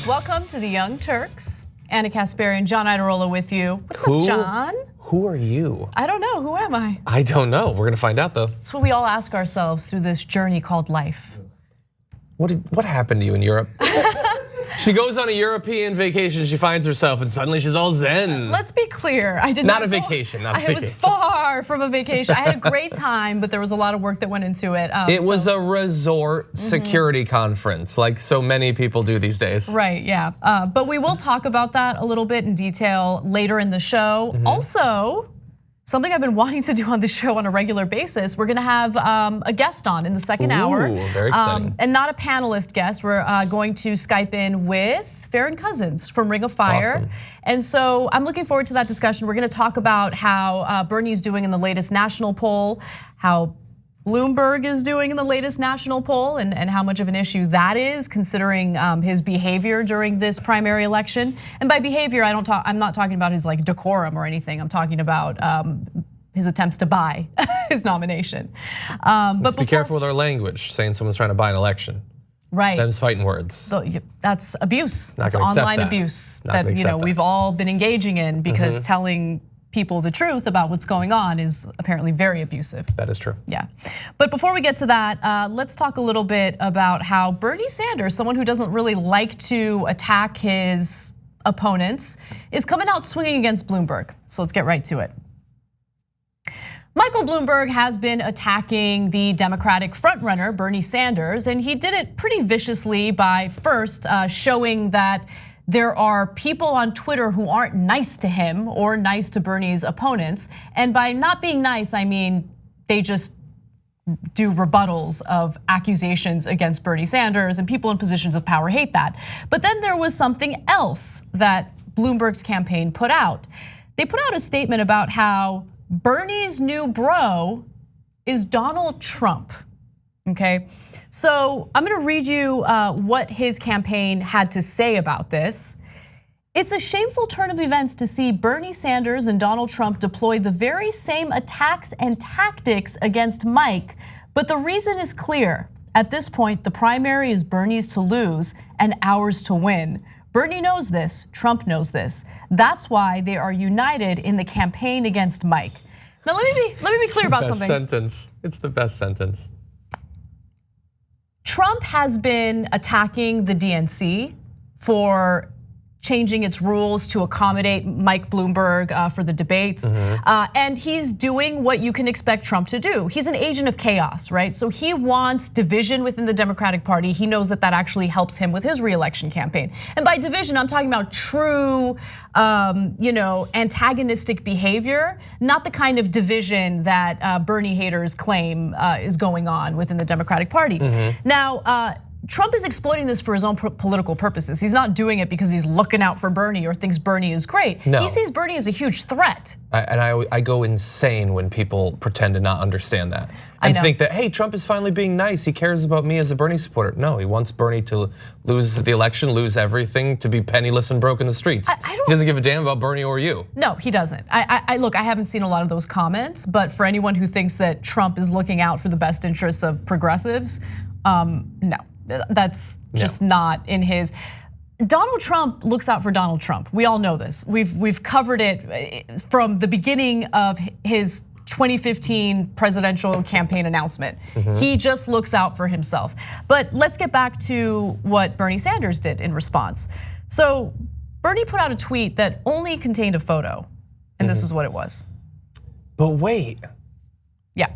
Welcome to the Young Turks. Anna Kasparian and John Iadarola with you. What's up, John? Who are you? I don't know. Who am I? I don't know. We're gonna find out though. It's what we all ask ourselves through this journey called life. What happened to you in Europe? She goes on a European vacation, she finds herself, and suddenly she's all zen. Let's be clear, I did not a vacation, not a vacation. It was far from a vacation. I had a great time, but there was a lot of work that went into it. It was a resort security conference, like so many people do these days. Right, yeah. But we will talk about that a little bit in detail later in the show. Also, something I've been wanting to do on the show on a regular basis, we're gonna have a guest on in the second hour. Very exciting. And not a panelist guest, we're going to Skype in with Farron Cousins from Ring of Fire. Awesome. And so I'm looking forward to that discussion. We're gonna talk about how Bernie's doing in the latest national poll, how Bloomberg is doing in the latest national poll, and how much of an issue that is, considering his behavior during this primary election. And by behavior, I'm not talking about his like decorum or anything. I'm talking about his attempts to buy his nomination. Let's be careful with our language, saying someone's trying to buy an election. Right. Them's fighting words. That's abuse. That's online abuse that we've all been engaging in, because telling people the truth about what's going on is apparently very abusive. That is true. Yeah, but before we get to that, let's talk a little bit about how Bernie Sanders, someone who doesn't really like to attack his opponents, is coming out swinging against Bloomberg. So let's get right to it. Michael Bloomberg has been attacking the Democratic frontrunner, Bernie Sanders, and he did it pretty viciously by first showing that there are people on Twitter who aren't nice to him or nice to Bernie's opponents. And by not being nice, I mean they just do rebuttals of accusations against Bernie Sanders, and people in positions of power hate that. But then there was something else that Bloomberg's campaign put out. They put out a statement about how Bernie's new bro is Donald Trump. Okay, so I'm gonna read you what his campaign had to say about this. It's a shameful turn of events to see Bernie Sanders and Donald Trump deploy the very same attacks and tactics against Mike, but the reason is clear. At this point, the primary is Bernie's to lose and ours to win. Bernie knows this, Trump knows this. That's why they are united in the campaign against Mike. Now let me be clear about something. Sentence. It's the best sentence. Trump has been attacking the DNC for changing its rules to accommodate Mike Bloomberg for the debates. And he's doing what you can expect Trump to do. He's an agent of chaos, right? So he wants division within the Democratic Party. He knows that that actually helps him with his reelection campaign. And by division, I'm talking about true antagonistic behavior, not the kind of division that Bernie haters claim is going on within the Democratic Party. Now, Trump is exploiting this for his own political purposes. He's not doing it because he's looking out for Bernie or thinks Bernie is great. No. He sees Bernie as a huge threat. I go insane when people pretend to not understand that and think that, hey, Trump is finally being nice. He cares about me as a Bernie supporter. No, he wants Bernie to lose the election, lose everything, to be penniless and broke in the streets. He doesn't give a damn about Bernie or you. No, he doesn't. Look, I haven't seen a lot of those comments, but for anyone who thinks that Trump is looking out for the best interests of progressives, no. That's just not in his. Donald Trump looks out for Donald Trump. We all know this. We've covered it from the beginning of his 2015 presidential campaign announcement. He just looks out for himself. But let's get back to what Bernie Sanders did in response. So Bernie put out a tweet that only contained a photo, and this is what it was. But wait. Yeah.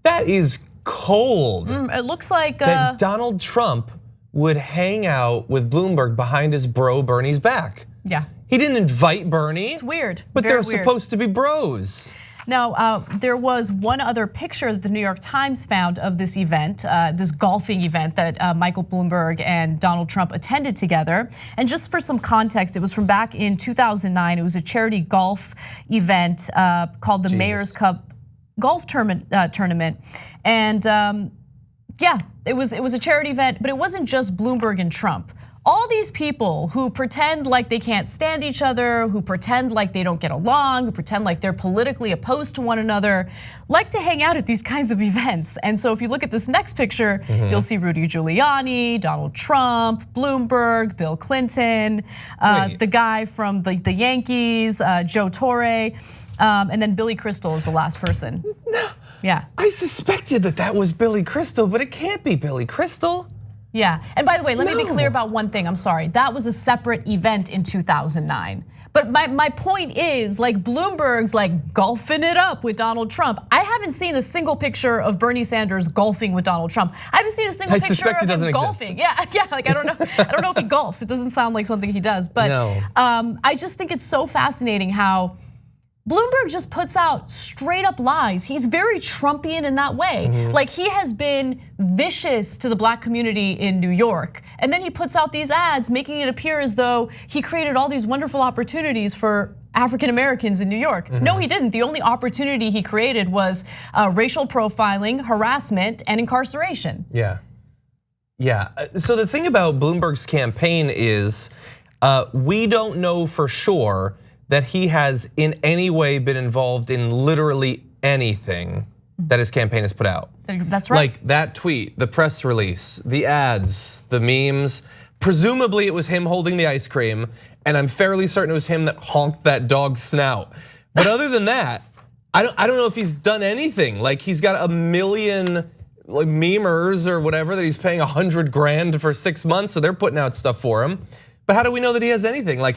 That is cold. It looks like that Donald Trump would hang out with Bloomberg behind his bro Bernie's back. Yeah. He didn't invite Bernie. It's weird. But they're supposed to be bros. Now, there was one other picture that the New York Times found of this event, this golfing event that Michael Bloomberg and Donald Trump attended together. And just for some context, it was from back in 2009. It was a charity golf event called the Mayor's Cup golf tournament. And yeah, it was a charity event, but it wasn't just Bloomberg and Trump. all these people who pretend like they can't stand each other, who pretend like they don't get along, who pretend like they're politically opposed to one another, like to hang out at these kinds of events. And so if you look at this next picture, you'll see Rudy Giuliani, Donald Trump, Bloomberg, Bill Clinton, the guy from the Yankees, Joe Torre, and then Billy Crystal is the last person. No. Yeah. I suspected that was Billy Crystal, but it can't be Billy Crystal. Yeah, and by the way, let me be clear about one thing, I'm sorry. That was a separate event in 2009. But my point is, like, Bloomberg's like golfing it up with Donald Trump. I haven't seen a single picture of Bernie Sanders golfing with Donald Trump. I haven't seen a single picture of him golfing. Yeah, like I don't know if he golfs. It doesn't sound like something he does. But I just think it's so fascinating how Bloomberg just puts out straight up lies. He's very Trumpian in that way. Like, he has been vicious to the black community in New York. And then he puts out these ads making it appear as though he created all these wonderful opportunities for African Americans in New York. No, he didn't. The only opportunity he created was racial profiling, harassment, and incarceration. Yeah. So the thing about Bloomberg's campaign is we don't know for sure that he has in any way been involved in literally anything that his campaign has put out. That's right. Like that tweet, the press release, the ads, the memes. Presumably it was him holding the ice cream, and I'm fairly certain it was him that honked that dog's snout. But other than that, I don't know if he's done anything. Like, he's got a million like memers or whatever that he's paying 100 grand for 6 months, so they're putting out stuff for him. But how do we know that he has anything? Like,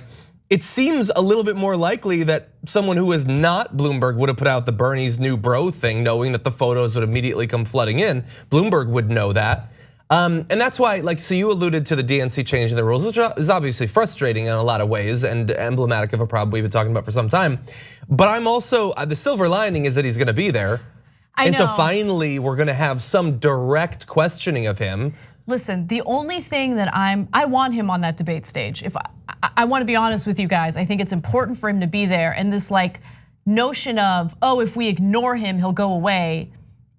it seems a little bit more likely that someone who is not Bloomberg would have put out the Bernie's new bro thing, knowing that the photos would immediately come flooding in. Bloomberg would know that. And that's why, like, so you alluded to the DNC changing the rules, which is obviously frustrating in a lot of ways and emblematic of a problem we've been talking about for some time. But I'm also, the silver lining is that he's gonna be there. And so finally, we're gonna have some direct questioning of him. Listen, the only thing that I want him on that debate stage. If I want to be honest with you guys, I think it's important for him to be there. And this like notion of, if we ignore him, he'll go away,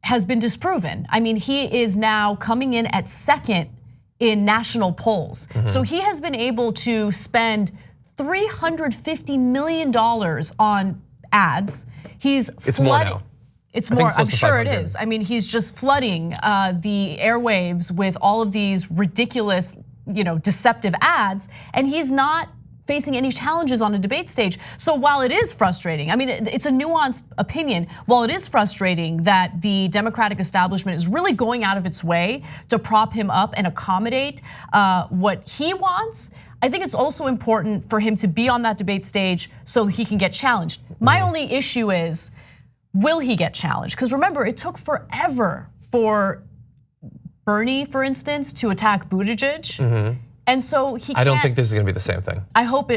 has been disproven. I mean, he is now coming in at second in national polls. So he has been able to spend $350 million on ads. It's more now. It's more, I'm sure it is. I mean, he's just flooding the airwaves with all of these ridiculous, deceptive ads, and he's not facing any challenges on a debate stage. So while it is frustrating, I mean, it's a nuanced opinion. While it is frustrating that the Democratic establishment is really going out of its way to prop him up and accommodate what he wants, I think it's also important for him to be on that debate stage so he can get challenged. My only issue is, will he get challenged? Because remember, it took forever for Bernie, for instance, to attack Buttigieg. And so he can't. I don't think this is gonna be the same thing. I hope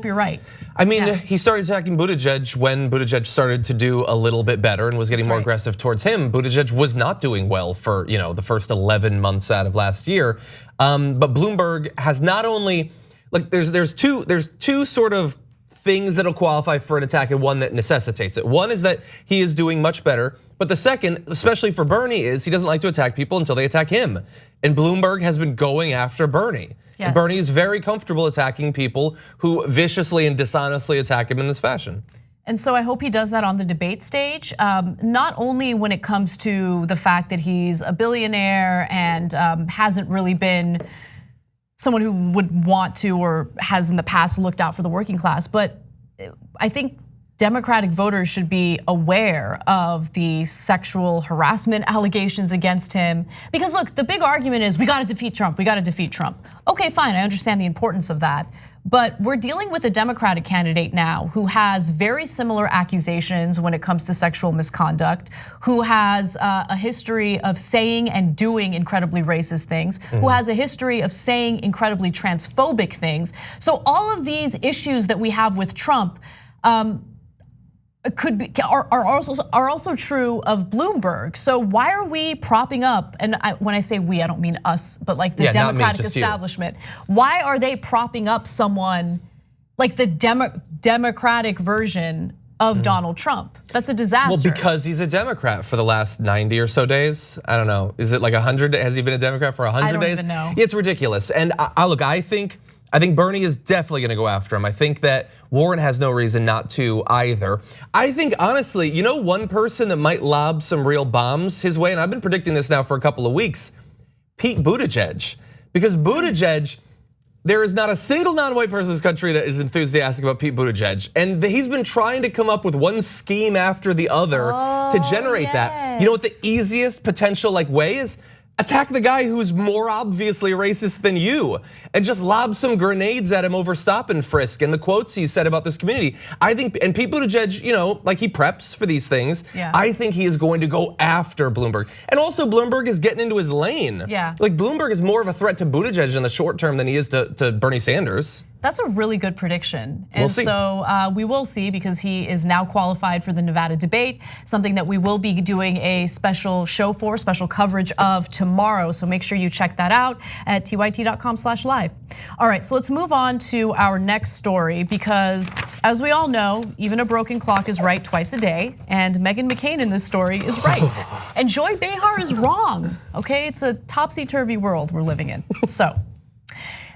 you're right. I mean, he started attacking Buttigieg when Buttigieg started to do a little bit better and was getting more aggressive towards him. Buttigieg was not doing well for the first 11 months out of last year. But Bloomberg has not only, like, there's two sort of things that'll qualify for an attack and one that necessitates it. One is that he is doing much better, but the second, especially for Bernie, is he doesn't like to attack people until they attack him. And Bloomberg has been going after Bernie. Yes. And Bernie is very comfortable attacking people who viciously and dishonestly attack him in this fashion. And so I hope he does that on the debate stage, not only when it comes to the fact that he's a billionaire and hasn't really been someone who would want to or has in the past looked out for the working class, but I think Democratic voters should be aware of the sexual harassment allegations against him. Because look, the big argument is we gotta defeat Trump, we gotta defeat Trump. Okay, fine, I understand the importance of that. But we're dealing with a Democratic candidate now who has very similar accusations when it comes to sexual misconduct, who has a history of saying and doing incredibly racist things, who has a history of saying incredibly transphobic things. So all of these issues that we have with Trump are also true of Bloomberg. So why are we propping up? And when I say we, I don't mean us, but like the Democratic establishment. Why are they propping up someone like the Democratic version of Donald Trump. That's a disaster. Well, because he's a Democrat for the last 90 or so days. I don't know. Is it like 100? Has he been a Democrat for 100 days? I don't even know. It's ridiculous. And look, I think Bernie is definitely gonna go after him. I think that Warren has no reason not to either. I think honestly, one person that might lob some real bombs his way, and I've been predicting this now for a couple of weeks, Pete Buttigieg. Because Buttigieg, there is not a single non-white person in this country that is enthusiastic about Pete Buttigieg. And he's been trying to come up with one scheme after the other to generate that. You know what the easiest potential way is? Attack the guy who's more obviously racist than you and just lob some grenades at him over stop and frisk and the quotes he said about this community. I think, and Pete Buttigieg, he preps for these things. Yeah. I think he is going to go after Bloomberg. And also Bloomberg is getting into his lane. Yeah. Bloomberg is more of a threat to Buttigieg in the short term than he is to Bernie Sanders. That's a really good prediction. We'll and see. So we will see, because he is now qualified for the Nevada debate, something that we will be doing a special show for, special coverage of tomorrow. So make sure you check that out at tyt.com/live. All right, so let's move on to our next story, because as we all know, even a broken clock is right twice a day, and Meghan McCain in this story is right. And Joy Behar is wrong, okay? It's a topsy-turvy world we're living in, so.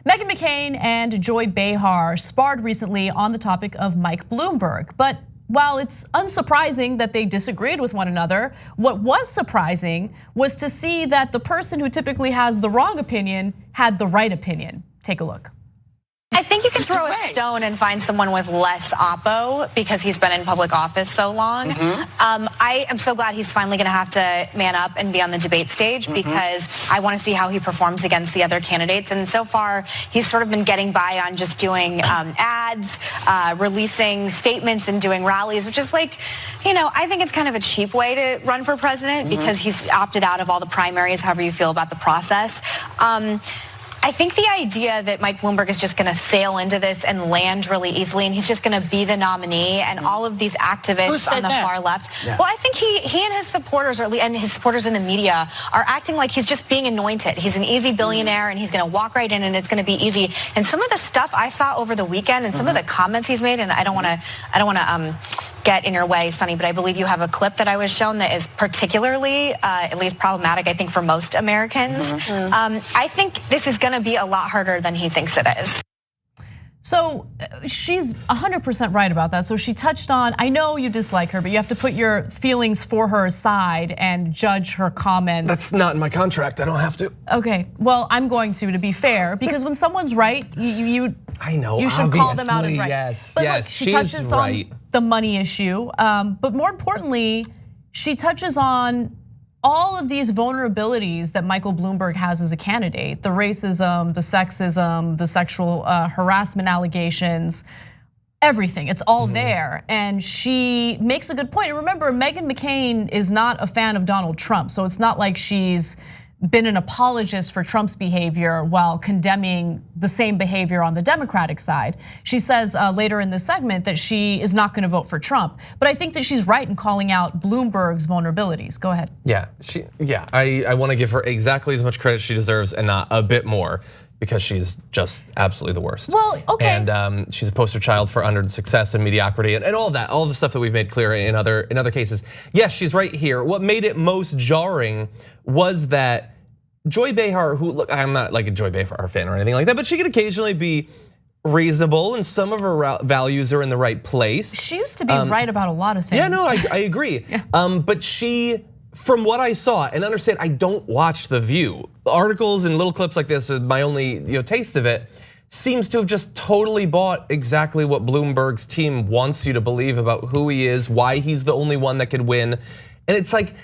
Meghan McCain and Joy Behar sparred recently on the topic of Mike Bloomberg. But while it's unsurprising that they disagreed with one another, what was surprising was to see that the person who typically has the wrong opinion had the right opinion. Take a look. I think you can throw a stone and find someone with less oppo because he's been in public office so long. I am so glad he's finally going to have to man up and be on the debate stage, because I want to see how he performs against the other candidates. And so far, he's sort of been getting by on just doing ads, releasing statements and doing rallies, which is I think it's kind of a cheap way to run for president, because he's opted out of all the primaries, however you feel about the process. I think the idea that Mike Bloomberg is just going to sail into this and land really easily, and he's just going to be the nominee, and all of these activists on the far left. Yeah. Well, I think he and his supporters, and his supporters in the media, are acting like he's just being anointed. He's an easy billionaire, and he's going to walk right in, and it's going to be easy. And some of the stuff I saw over the weekend, and some of the comments he's made, and I don't want to get in your way, Sonny, but I believe you have a clip that I was shown that is particularly, at least problematic, I think, for most Americans. I think this is going to be a lot harder than he thinks it is. So she's 100% right about that. So she touched on, I know you dislike her, but you have to put your feelings for her aside and judge her comments. That's not in my contract, I don't have to. Okay, well, I'm going to be fair, because when someone's right, I know, you should call them out as right. Yes, but yes, look, she touches on the money issue, but more importantly, she touches on all of these vulnerabilities that Michael Bloomberg has as a candidate: the racism, the sexism, the sexual harassment allegations, everything. It's all there. And she makes a good point. And remember, Meghan McCain is not a fan of Donald Trump, so it's not like she's been an apologist for Trump's behavior while condemning the same behavior on the Democratic side. She says later in this segment that she is not going to vote for Trump. But I think that she's right in calling out Bloomberg's vulnerabilities. Go ahead. Yeah, I want to give her exactly as much credit she deserves, and not a bit more, because she's just absolutely the worst. Well, okay. And she's a poster child for unearned success and mediocrity and all of that, all the stuff that we've made clear in other cases. Yes, she's right here. What made it most jarring was that Joy Behar, who, look, I'm not like a Joy Behar fan or anything like that, but she could occasionally be reasonable, and some of her values are in the right place. She used to be right about a lot of things. Yeah, no, I agree. Yeah. But she, from what I saw, and understand, I don't watch The View. Articles and little clips like this, my only taste of it, seems to have just totally bought exactly what Bloomberg's team wants you to believe about who he is, why he's the only one that could win. And it's like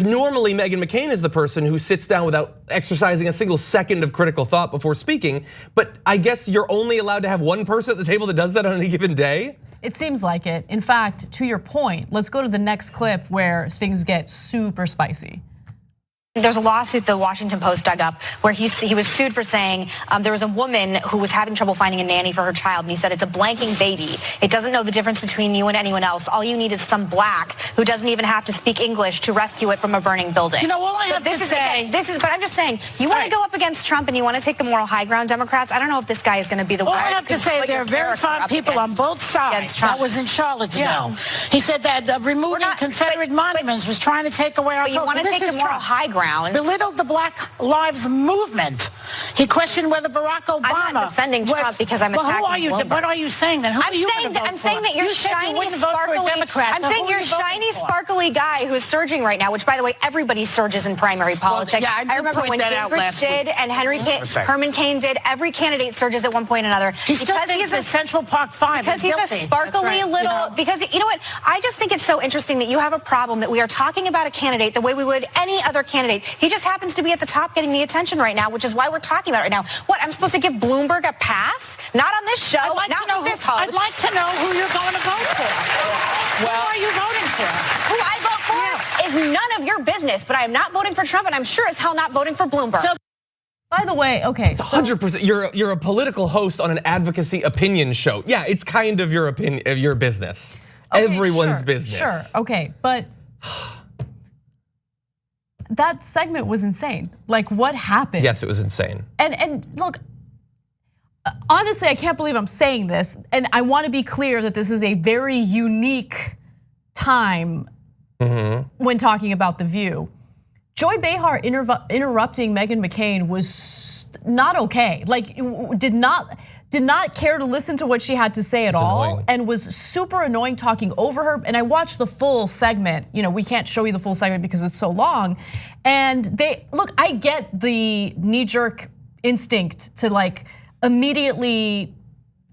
normally Meghan McCain is the person who sits down without exercising a single second of critical thought before speaking. But I guess you're only allowed to have one person at the table that does that on any given day? It seems like it. In fact, to your point, let's go to the next clip where things get super spicy. There's a lawsuit the Washington Post dug up where he was sued for saying there was a woman who was having trouble finding a nanny for her child, and he said it's a blanking baby. It doesn't know the difference between you and anyone else. All you need is some black who doesn't even have to speak English to rescue it from a burning building. You know, all I have to say... But I'm just saying, you want to go up against Trump and you want to take the moral high ground, Democrats? I don't know if this guy is going to be the one. All I have to say, there are very fine people on both sides. That was in Charlottesville. Yeah. He said that removing Confederate monuments was trying to take away our culture. You want to take the moral high ground. Belittled the Black Lives Movement. He questioned whether Barack Obama... I'm not defending Trump because I'm attacking Bloomberg. What are you saying then? Who are you going to vote for? I'm saying that you're shiny, sparkly... I'm saying you're shiny, sparkly guy who's surging right now, which, by the way, everybody surges in primary politics. Well, yeah, I remember when Gingrich did and Herman Cain did. Every candidate surges at one point or another. He still thinks the Central Park 5 because he's a sparkly little... Because, you know what? I just think it's so interesting that you have a problem that we are talking about a candidate the way we would any other candidate. He just happens to be at the top getting the attention right now, which is why we're talking about it right now. What, I'm supposed to give Bloomberg a pass? Not on this show, not with this host. I'd like to know who you're going to vote for. Well, who are you voting for? Who I vote for is none of your business, but I am not voting for Trump, and I'm sure as hell not voting for Bloomberg. So, by the way, okay. 100%. You're a political host on an advocacy opinion show. Yeah, it's kind of your opinion, your business. Okay, everyone's business. Sure, okay, but that segment was insane. Like, what happened? Yes, it was insane. And look, honestly, I can't believe I'm saying this, and I want to be clear that this is a very unique time when talking about The View. Joy Behar interrupting Meghan McCain was not okay. Like, did not care to listen to what she had to say at all, annoying. And was super annoying talking over her. And I watched the full segment. You know, we can't show you the full segment because it's so long. And look, I get the knee-jerk instinct to like immediately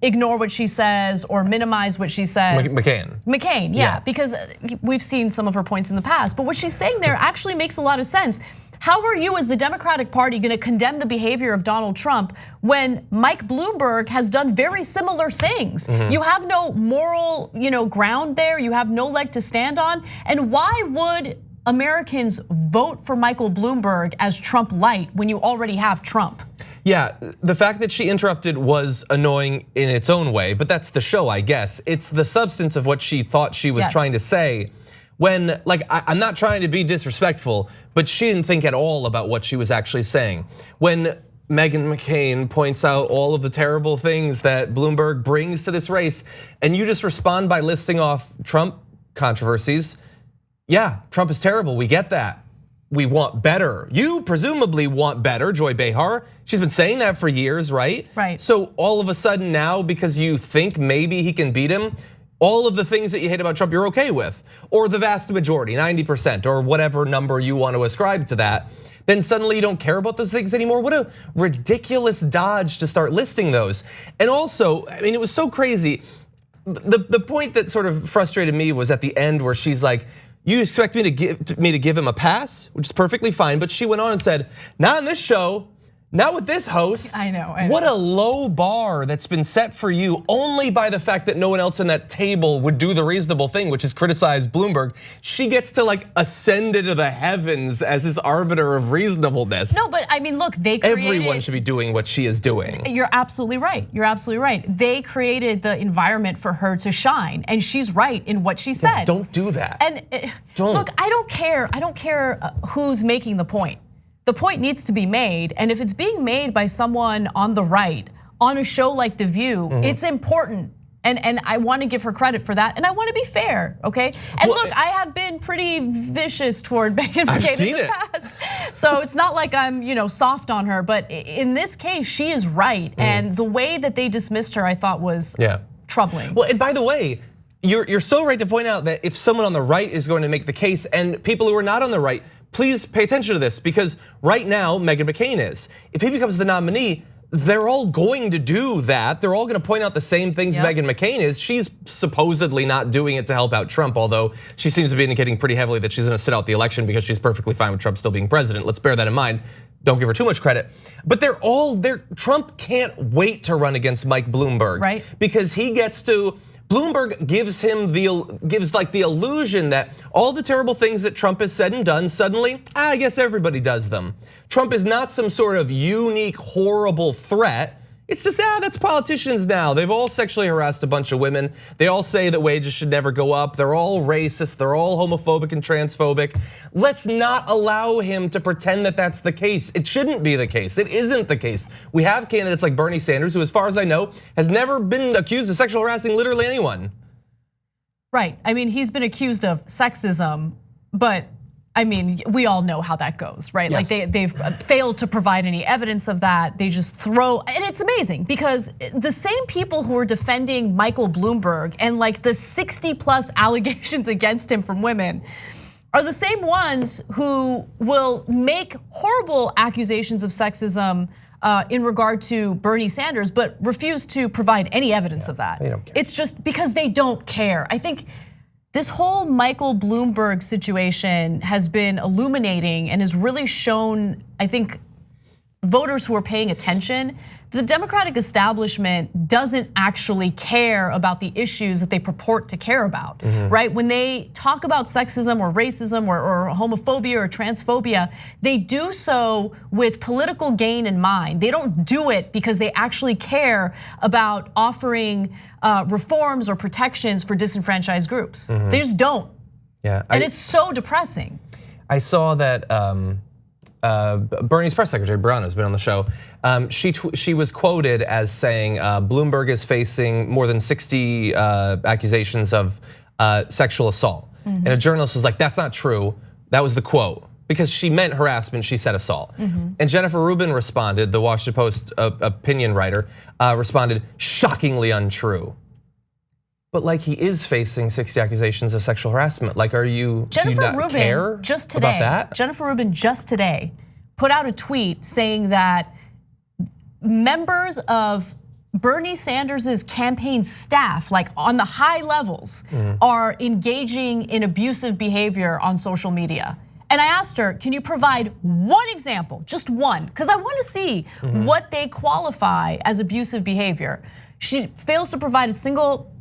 ignore what she says or minimize what she says. McCain, yeah, because we've seen some of her points in the past. But what she's saying there actually makes a lot of sense. How are you as the Democratic Party gonna condemn the behavior of Donald Trump when Mike Bloomberg has done very similar things? You have no moral, ground there, you have no leg to stand on. And why would Americans vote for Michael Bloomberg as Trump light when you already have Trump? Yeah, the fact that she interrupted was annoying in its own way, but that's the show, I guess. It's the substance of what she thought she was trying to say. When, like, I'm not trying to be disrespectful, but she didn't think at all about what she was actually saying. When Meghan McCain points out all of the terrible things that Bloomberg brings to this race, and you just respond by listing off Trump controversies, yeah, Trump is terrible, we get that. We want better. You presumably want better, Joy Behar. She's been saying that for years, right? Right. So all of a sudden now, because you think maybe he can beat him, all of the things that you hate about Trump, you're okay with, or the vast majority, 90%, or whatever number you want to ascribe to that, then suddenly you don't care about those things anymore. What a ridiculous dodge to start listing those. And also, I mean, it was so crazy. The point that sort of frustrated me was at the end where she's like, you expect me to give him a pass, which is perfectly fine. But she went on and said, not on this show, not with this host. I know. What a low bar that's been set for you only by the fact that no one else in that table would do the reasonable thing, which is criticize Bloomberg. She gets to like ascend into the heavens as this arbiter of reasonableness. No, but I mean, look, they created. Everyone should be doing what she is doing. You're absolutely right. You're absolutely right. They created the environment for her to shine, and she's right in what she said. Yeah, don't do that. And look, I don't care who's making the point. The point needs to be made, and if it's being made by someone on the right on a show like The View, it's important. And I want to give her credit for that, and I want to be fair, okay? And look, I have been pretty vicious toward Meghan McCain in the past, so it's not like I'm soft on her. But in this case, she is right, and the way that they dismissed her, I thought was troubling. Well, and by the way, you're so right to point out that if someone on the right is going to make the case, and people who are not on the right, please pay attention to this, because right now Meghan McCain is. If he becomes the nominee, they're all going to do that. They're all going to point out the same things Meghan McCain is. She's supposedly not doing it to help out Trump, although she seems to be indicating pretty heavily that she's going to sit out the election because she's perfectly fine with Trump still being president. Let's bear that in mind. Don't give her too much credit. But they're all there. Trump can't wait to run against Mike Bloomberg, right? Because he gets to Bloomberg gives like the illusion that all the terrible things that Trump has said and done, suddenly, I guess everybody does them. Trump is not some sort of unique, horrible threat. It's just, that's politicians now. They've all sexually harassed a bunch of women. They all say that wages should never go up. They're all racist. They're all homophobic and transphobic. Let's not allow him to pretend that that's the case. It shouldn't be the case. It isn't the case. We have candidates like Bernie Sanders, who, as far as I know, has never been accused of sexual harassing literally anyone. Right, I mean, he's been accused of sexism, but I mean, we all know how that goes, right? Yes. Like they've failed to provide any evidence of that. They just throw, and it's amazing because the same people who are defending Michael Bloomberg and like the 60+ allegations against him from women are the same ones who will make horrible accusations of sexism in regard to Bernie Sanders, but refuse to provide any evidence of that. They don't care. It's just because they don't care. I think this whole Michael Bloomberg situation has been illuminating and has really shown, I think, voters who are paying attention, the Democratic establishment doesn't actually care about the issues that they purport to care about, right? When they talk about sexism or racism or homophobia or transphobia, they do so with political gain in mind. They don't do it because they actually care about offering reforms or protections for disenfranchised groups. They just don't. Yeah, and it's so depressing. I saw that Bernie's press secretary, Brown, has been on the show. She was quoted as saying Bloomberg is facing more than 60 accusations of sexual assault. And a journalist was like, that's not true. That was the quote. Because she meant harassment, she said assault. And Jennifer Rubin responded, the Washington Post opinion writer, responded, shockingly untrue. But like he is facing 60 accusations of sexual harassment. Like, do you not care about that? Jennifer Rubin just today put out a tweet saying that members of Bernie Sanders' campaign staff, like on the high levels, are engaging in abusive behavior on social media. And I asked her, can you provide one example, just one? Because I want to see what they qualify as abusive behavior. She fails to provide a single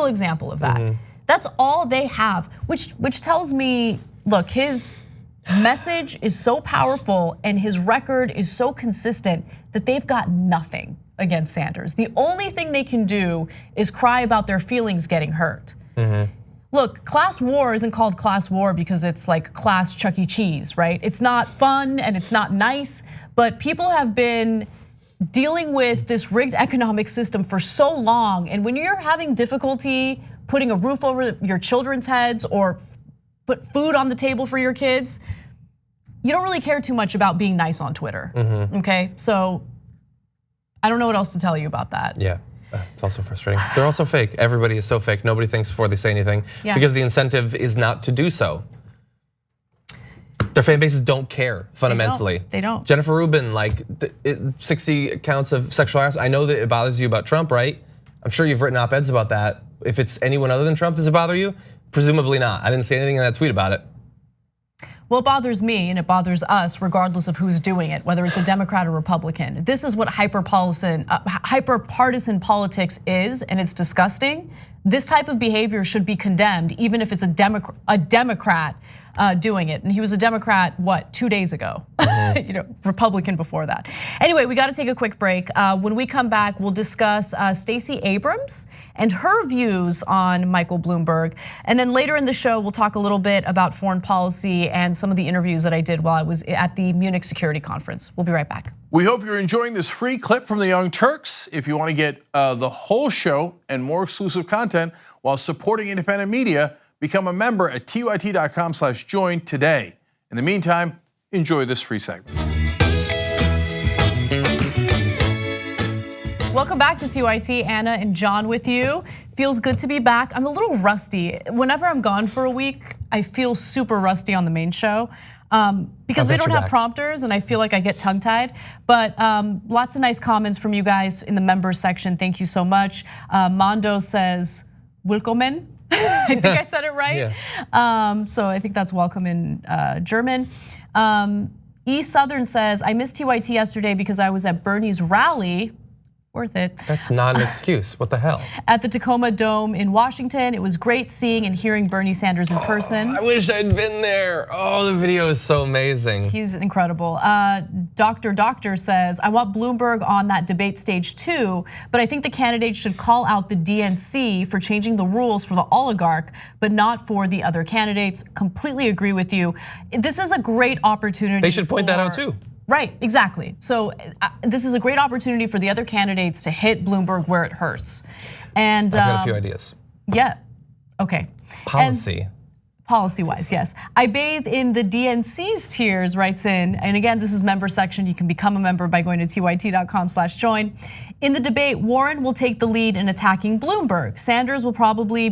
example of that. That's all they have, which tells me, look, his message is so powerful and his record is so consistent that they've got nothing against Sanders. The only thing they can do is cry about their feelings getting hurt. Look, class war isn't called class war because it's like class Chuck E. Cheese, right? It's not fun and it's not nice, but people have been dealing with this rigged economic system for so long, and when you're having difficulty putting a roof over your children's heads or put food on the table for your kids, you don't really care too much about being nice on Twitter, okay? So I don't know what else to tell you about that. Yeah. It's also frustrating. They're also fake. Everybody is so fake. Nobody thinks before they say anything because the incentive is not to do so. Their fan bases don't care fundamentally. They don't. Jennifer Rubin, like 60 counts of sexual harassment. I know that it bothers you about Trump, right? I'm sure you've written op-eds about that. If it's anyone other than Trump, does it bother you? Presumably not. I didn't see anything in that tweet about it. Well, it bothers me and it bothers us regardless of who's doing it, whether it's a Democrat or Republican. This is what hyper-partisan politics is, and it's disgusting. This type of behavior should be condemned, even if it's a Democrat doing it. And he was a Democrat, what, 2 days ago? Republican before that. Anyway, we gotta take a quick break. When we come back, we'll discuss Stacey Abrams and her views on Michael Bloomberg. And then later in the show, we'll talk a little bit about foreign policy and some of the interviews that I did while I was at the Munich Security Conference. We'll be right back. We hope you're enjoying this free clip from the Young Turks. If you want to get the whole show and more exclusive content while supporting independent media, become a member at tyt.com/join today. In the meantime, enjoy this free segment. Welcome back to TYT, Anna and John with you. Feels good to be back. I'm a little rusty. Whenever I'm gone for a week, I feel super rusty on the main show. Because we don't have prompters and I feel like I get tongue-tied. But lots of nice comments from you guys in the members section. Thank you so much. Mondo says, willkommen. I think I said it right. Yeah. So I think that's welcome in German. E Southern says, I missed TYT yesterday because I was at Bernie's rally. worth it. That's not an excuse. What the hell? At the Tacoma Dome in Washington, it was great seeing and hearing Bernie Sanders in person. I wish I'd been there. Oh, the video is so amazing. He's incredible. Doctor says, I want Bloomberg on that debate stage too, but I think the candidates should call out the DNC for changing the rules for the oligarch, but not for the other candidates. Completely agree with you. This is a great opportunity. They should point that out too. Right, exactly. So this is a great opportunity for the other candidates to hit Bloomberg where it hurts. And I've got a few ideas. Yeah, okay. Policy. Policy-wise, yes. I bathe in the DNC's tears, writes in, and again, this is member section. You can become a member by going to tyt.com/join. In the debate, Warren will take the lead in attacking Bloomberg. Sanders will probably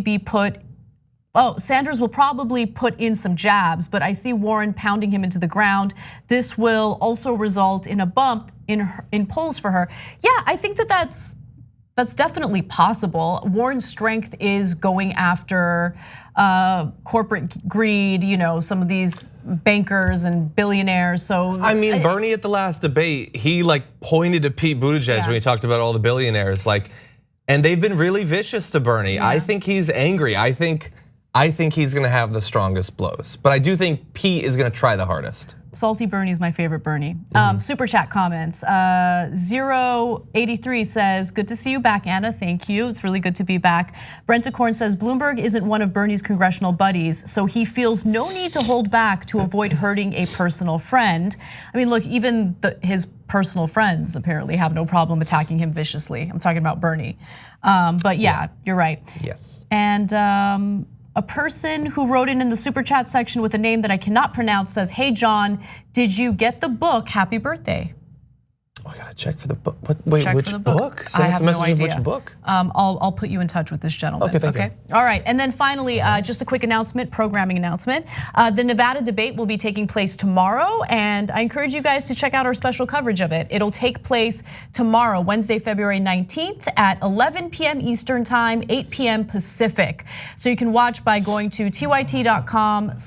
put in some jabs, but I see Warren pounding him into the ground. This will also result in a bump in polls for her. Yeah, I think that's definitely possible. Warren's strength is going after corporate greed, some of these bankers and billionaires. So I mean, Bernie at the last debate, he pointed to Pete Buttigieg when he talked about all the billionaires, and they've been really vicious to Bernie. Yeah. I think he's angry. I think he's gonna have the strongest blows, but I do think Pete is gonna try the hardest. Salty Bernie is my favorite Bernie. Super chat comments. 083 says, good to see you back, Anna, thank you. It's really good to be back. Brent Acorn says, Bloomberg isn't one of Bernie's congressional buddies, so he feels no need to hold back to avoid hurting a personal friend. I mean, look, even his personal friends apparently have no problem attacking him viciously. I'm talking about Bernie. But yeah, you're right. Yes. And a person who wrote in the super chat section with a name that I cannot pronounce says, hey John, did you get the book? Happy birthday. Oh, I gotta check for the book. Wait, check which for the book? I have no idea. Which book? I'll put you in touch with this gentleman. Okay, thank you. All right, and then finally, just a quick announcement, programming announcement. The Nevada debate will be taking place tomorrow, and I encourage you guys to check out our special coverage of it. It'll take place tomorrow, Wednesday, February 19th at 11 p.m. Eastern time, 8 p.m. Pacific. So you can watch by going to tyt.com/live,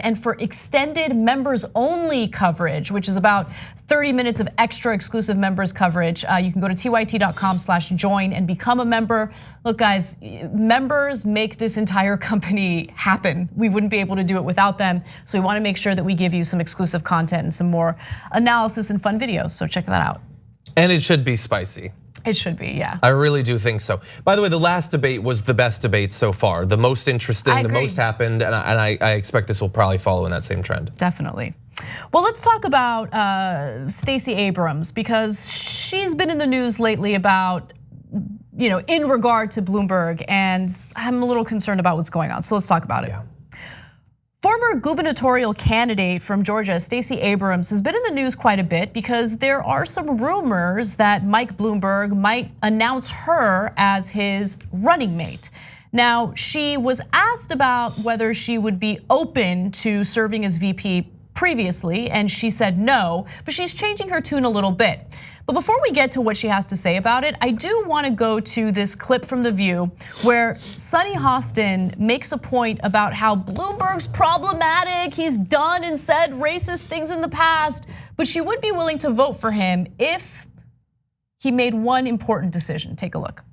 and for extended members only coverage, which is about 30 minutes of extra exclusive members coverage. You can go to tyt.com/join and become a member. Look guys, members make this entire company happen. We wouldn't be able to do it without them. So we wanna make sure that we give you some exclusive content and some more analysis and fun videos, so check that out. And it should be spicy. It should be, yeah. I really do think so. By the way, the last debate was the best debate so far, the most interesting, the most happened, and I expect this will probably follow in that same trend. Definitely. Well, let's talk about Stacey Abrams, because she's been in the news lately about, in regard to Bloomberg, and I'm a little concerned about what's going on. So let's talk about it. Yeah. Former gubernatorial candidate from Georgia, Stacey Abrams, has been in the news quite a bit because there are some rumors that Mike Bloomberg might announce her as his running mate. Now, she was asked about whether she would be open to serving as VP previously, and she said no, but she's changing her tune a little bit. But before we get to what she has to say about it, I do want to go to this clip from The View where Sonny Hostin makes a point about how Bloomberg's problematic, he's done and said racist things in the past, but she would be willing to vote for him if he made one important decision. Take a look.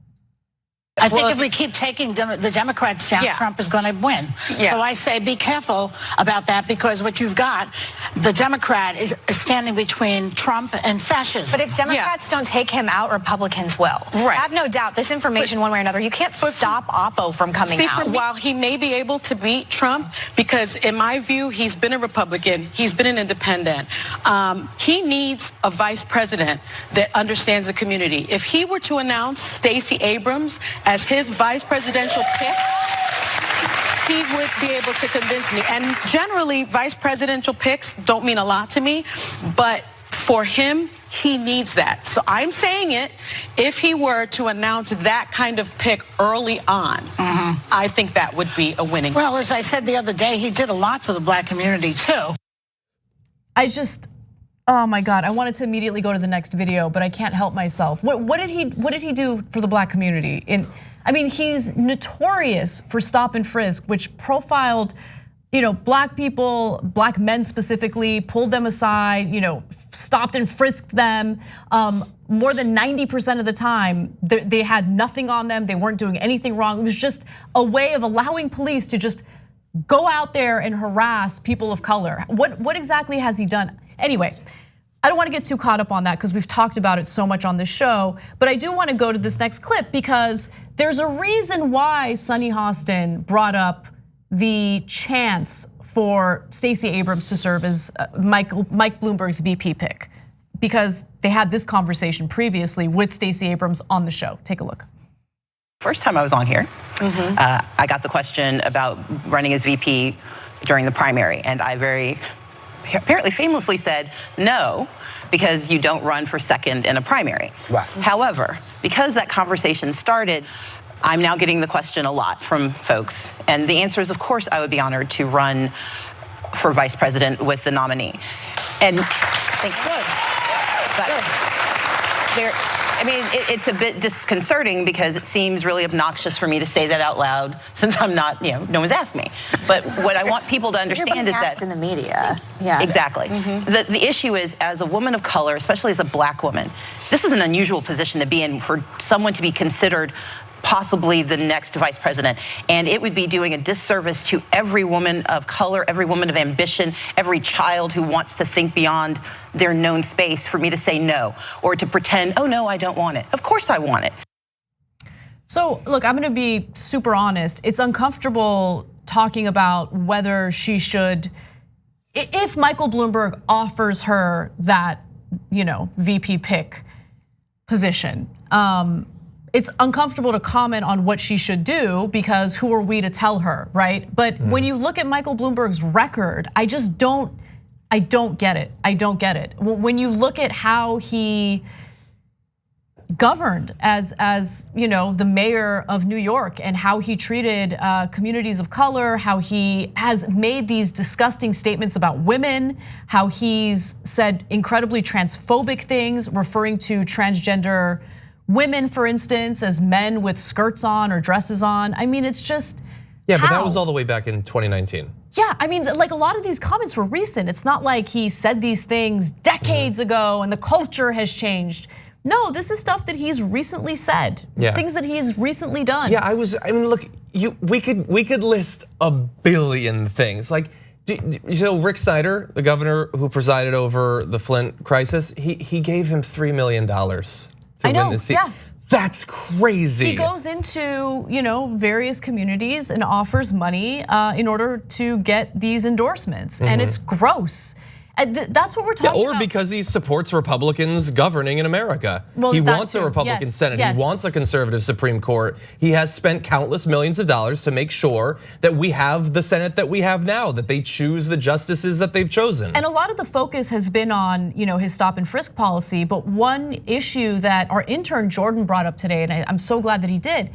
I think if we keep taking the Democrats down, Trump is going to win. So I say be careful about that, because what you've got, the Democrat is standing between Trump and fascism. But if Democrats don't take him out, Republicans will. Right. I have no doubt this information, one way or another, you can't stop Oppo from coming out. While he may be able to beat Trump, because in my view, he's been a Republican, he's been an independent. He needs a vice president that understands the community. If he were to announce Stacey Abrams as his vice presidential pick, he would be able to convince me. And generally, vice presidential picks don't mean a lot to me, but for him, he needs that. So I'm saying it, if he were to announce that kind of pick early on, I think that would be a winning. Well, as I said the other day, he did a lot for the black community too. Oh my God, I wanted to immediately go to the next video, but I can't help myself. What did he do for the black community? I mean, he's notorious for stop and frisk, which profiled black people, black men specifically, pulled them aside, stopped and frisked them. More than 90% of the time, they had nothing on them. They weren't doing anything wrong. It was just a way of allowing police to just go out there and harass people of color. What exactly has he done? Anyway, I don't want to get too caught up on that because we've talked about it so much on this show, but I do want to go to this next clip because there's a reason why Sunny Hostin brought up the chance for Stacey Abrams to serve as Mike Bloomberg's VP pick, because they had this conversation previously with Stacey Abrams on the show. Take a look. First time I was on here, I got the question about running as VP during the primary, and I very apparently famously said no, because you don't run for second in a primary. Right. However, because that conversation started, I'm now getting the question a lot from folks. And the answer is, of course, I would be honored to run for vice president with the nominee. And thank you. But it's a bit disconcerting because it seems really obnoxious for me to say that out loud since I'm not, no one's asked me. But what I want people to understand is that in the media. Yeah. Exactly. The issue is, as a woman of color, especially as a black woman, this is an unusual position to be in for someone to be considered possibly the next vice president. And it would be doing a disservice to every woman of color, every woman of ambition, every child who wants to think beyond their known space for me to say no, or to pretend, oh no, I don't want it. Of course I want it. So look, I'm gonna be super honest. It's uncomfortable talking about whether she should, if Michael Bloomberg offers her that, VP pick position. It's uncomfortable to comment on what she should do because who are we to tell her, right? But when you look at Michael Bloomberg's record, I don't get it. I don't get it. When you look at how he governed as the mayor of New York and how he treated communities of color, how he has made these disgusting statements about women, how he's said incredibly transphobic things, referring to transgender women, for instance, as men with skirts on or dresses on. I mean, it's just, yeah, but that was all the way back in 2019. Yeah, I mean, like a lot of these comments were recent. It's not like he said these things decades ago and the culture has changed. No, this is stuff that he's recently said, things that he's recently done. Yeah, I mean, look, we could list a billion things. Like, Rick Snyder, the governor who presided over the Flint crisis, he gave him $3 million. I know, yeah. That's crazy. He goes into various communities and offers money in order to get these endorsements, and it's gross. That's what we're talking about. Or because he supports Republicans governing in America. Well, he wants a Republican Senate, he wants a conservative Supreme Court. He has spent countless millions of dollars to make sure that we have the Senate that we have now, that they choose the justices that they've chosen. And a lot of the focus has been on his stop and frisk policy, but one issue that our intern Jordan brought up today, and I'm so glad that he did,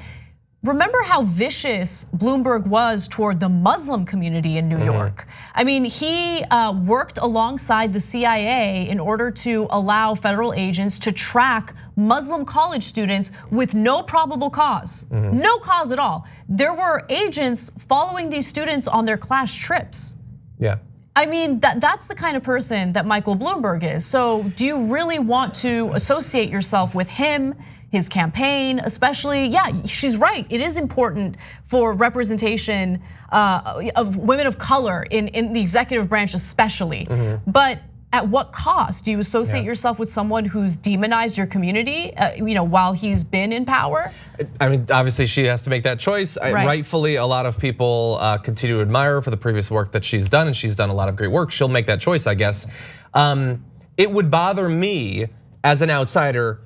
remember how vicious Bloomberg was toward the Muslim community in New York. I mean, he worked alongside the CIA in order to allow federal agents to track Muslim college students with no probable cause, no cause at all. There were agents following these students on their class trips. Yeah. I mean, that's the kind of person that Michael Bloomberg is. So do you really want to associate yourself with him, his campaign, especially? Yeah, she's right. It is important for representation of women of color in the executive branch especially. But at what cost? Do you associate yourself with someone who's demonized your community while he's been in power? I mean, obviously she has to make that choice. Rightfully, a lot of people continue to admire her for the previous work that she's done, and she's done a lot of great work. She'll make that choice, I guess. It would bother me as an outsider.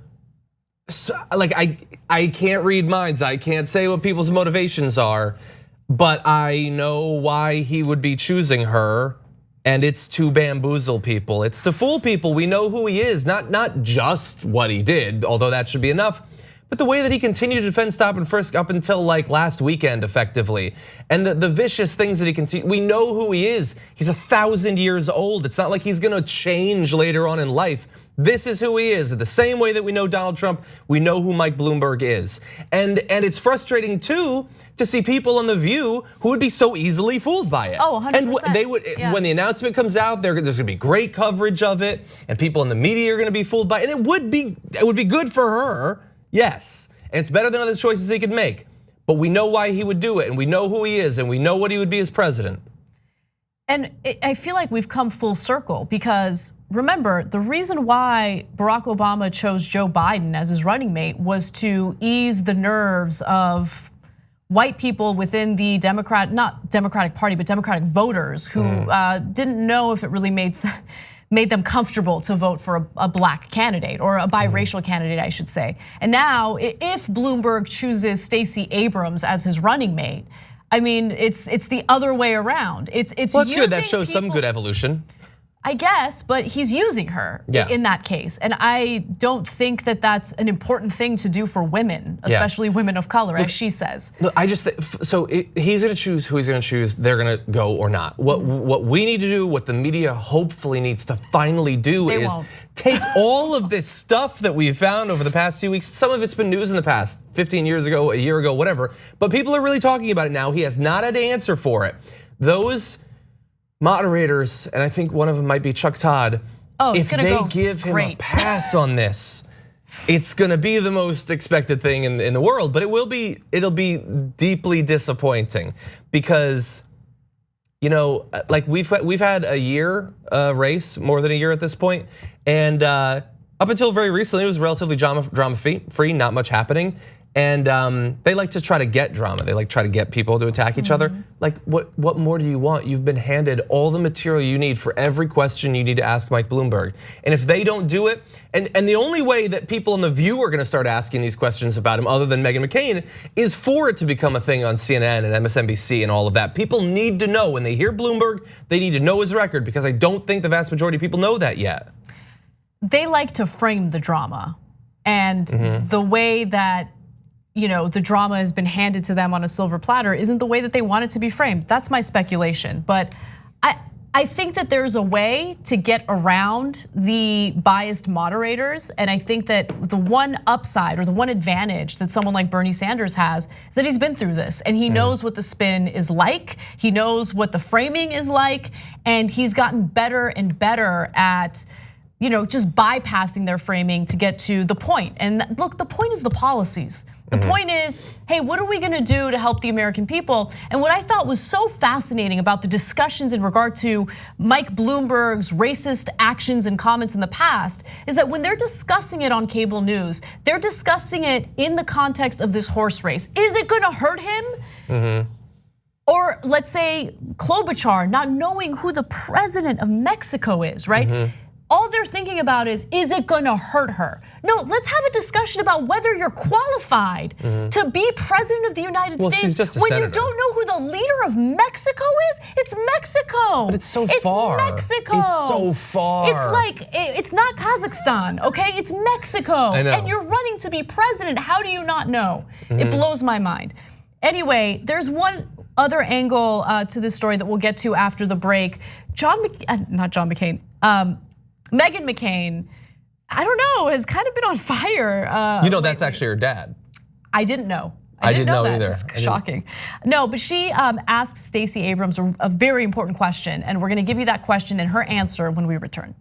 Like, I can't read minds, I can't say what people's motivations are, but I know why he would be choosing her, and it's to bamboozle people. It's to fool people. We know who he is, not just what he did, although that should be enough, but the way that he continued to defend stop and frisk up until like last weekend effectively. And the vicious things that he continued, we know who he is. He's 1,000 years old. It's not like he's gonna change later on in life. This is who he is. The same way that we know Donald Trump, we know who Mike Bloomberg is. And it's frustrating too to see people on The View who would be so easily fooled by it. Oh, 100%. And they would, when the announcement comes out, there's gonna be great coverage of it, and people in the media are gonna be fooled by it. And it would be good for her, yes. And it's better than other choices he could make. But we know why he would do it, and we know who he is, and we know what he would be as president. And I feel like we've come full circle because remember, the reason why Barack Obama chose Joe Biden as his running mate was to ease the nerves of white people within the not Democratic Party, but Democratic voters who didn't know if it really made them comfortable to vote for a black candidate or a biracial candidate, I should say. And now, if Bloomberg chooses Stacey Abrams as his running mate, I mean, it's the other way around. It's well, that's good. That shows some good evolution, I guess, but he's using her in that case. And I don't think that that's an important thing to do for women, especially women of color, as she says. Look, I just, so he's gonna choose who he's gonna choose, they're gonna go or not. What we need to do, what the media hopefully needs to finally do is take all of this stuff that we've found over the past few weeks. Some of it's been news in the past, 15 years ago, a year ago, whatever. But people are really talking about it now. He has not had an answer for it. Those moderators, and I think one of them might be Chuck Todd, if they give him a pass on this, it's gonna be the most expected thing in the world, but it'll be deeply disappointing because, like we've had a year race, more than a year at this point, and up until very recently, it was relatively drama-free, not much happening. And they like to try to get drama. They like to try to get people to attack each other. Like, what more do you want? You've been handed all the material you need for every question you need to ask Mike Bloomberg. And if they don't do it, and the only way that people in The View are gonna start asking these questions about him, other than Meghan McCain, is for it to become a thing on CNN and MSNBC and all of that. People need to know when they hear Bloomberg, they need to know his record, because I don't think the vast majority of people know that yet. They like to frame the drama, and the way that the drama has been handed to them on a silver platter isn't the way that they want it to be framed. That's my speculation. But I think that there's a way to get around the biased moderators. And I think that the one upside or the one advantage that someone like Bernie Sanders has is that he's been through this and he knows what the spin is like. He knows what the framing is like. And he's gotten better and better at just bypassing their framing to get to the point. And look, the point is the policies. The point is, hey, what are we gonna do to help the American people? And what I thought was so fascinating about the discussions in regard to Mike Bloomberg's racist actions and comments in the past is that when they're discussing it on cable news, they're discussing it in the context of this horse race. Is it gonna hurt him? Or let's say Klobuchar not knowing who the president of Mexico is, right? All they're thinking about is it gonna hurt her? No, let's have a discussion about whether you're qualified to be president of the United States she's just a when senator. you don't know who the leader of Mexico is. It's Mexico. But it's so far. It's Mexico. It's so far. It's like, it's not Kazakhstan, okay? It's Mexico. I know. And you're running to be president. How do you not know? It blows my mind. Anyway, there's one other angle to this story that we'll get to after the break. Meghan McCain, I don't know, has kind of been on fire. That's actually her dad. I didn't know. I didn't know that. either. It's shocking. No, but she asked Stacey Abrams a very important question, and we're gonna give you that question and her answer when we return.